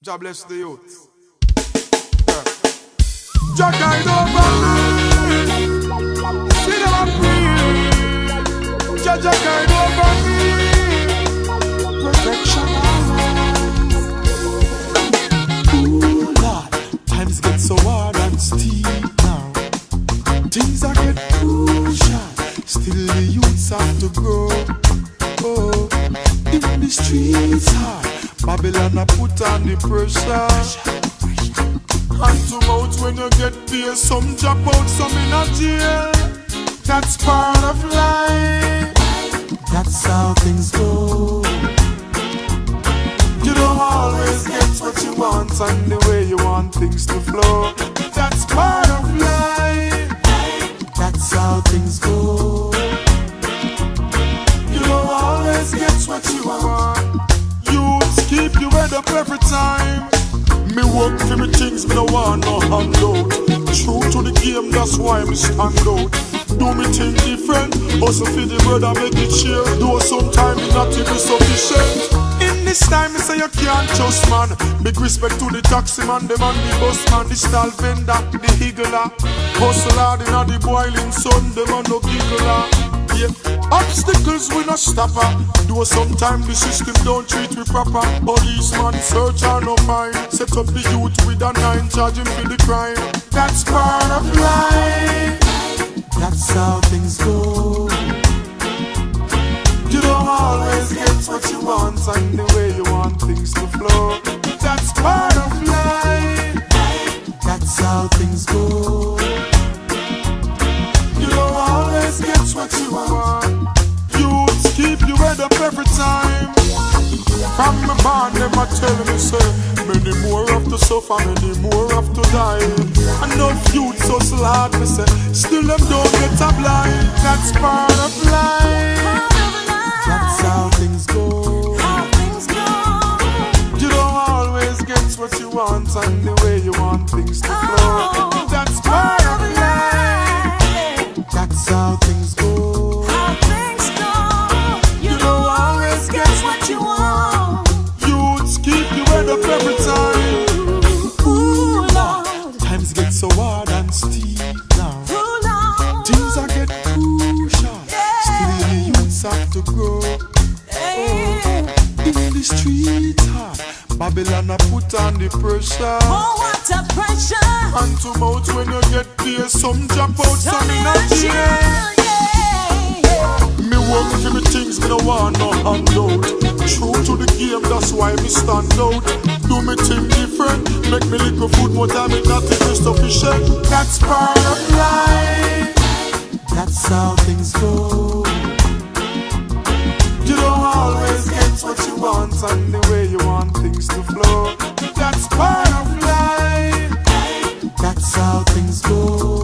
God bless the youth. Jah guide over me. See them and free. Jah guide over me. Protection always. Ooh Lord, times get so hard and steep now. Things are get crucial. Still the youths have to grow. Oh, in the streets hard. Babylon a put on the pressure. Hand to mouth when you get paid. Some drop out, some in a jail. That's part of life. That's how things go. You don't always get what you want and the way you want things to flow. That's part of life. That's how things go. You don't always get what you want. Youths keep you head up every time. Me work for me things, me no want no handout. True to the game, that's why me stand out. Do me thing different, hustle for the brother, make it share. Though sometimes it not even sufficient. In this time, me say you can't trust man. Big respect to the taxi man, the man, the bus man, the stall vendor, the higgler. Hustle hard inna the boiling sun, the man no giggler. Yeah. Obstacles we no stopper. Though sometimes the system don't treat we proper. Policeman search or no find. Set up the youth with a 9, charging for the crime. That's part of life. That's how things go. You don't always get what you want and the way you want things to flow. That's part of life. That's how things go. You don't always get what you want. Youths keep you head up every time. From my band, them a tell me say, many more have to suffer, many more have to die. Enough youths hustle hard, me say, still them don't get a blind. That's part of life. That's how things go. You don't always get what you want and the way you want things to flow. That's part of life. That's how things go. You don't always get what you want. Youths keep you head up every time. Ooh Lord, times get so hard and steep now. Things are get crucial. Still the youths have to grow. In the streets hard, Babylon a put on the pressure. Oh, what a pressure. Hand to mouth when you get paid. Some jump out, some in a jail. Me work for me things, me no want no handout. True to the game, that's why me stand out. Do me thing different, make me little food more time, it not even sufficient. That's part of life. That's how things go. You don't always get what you want and the way you want things to flow. That's part of life. That's how things go.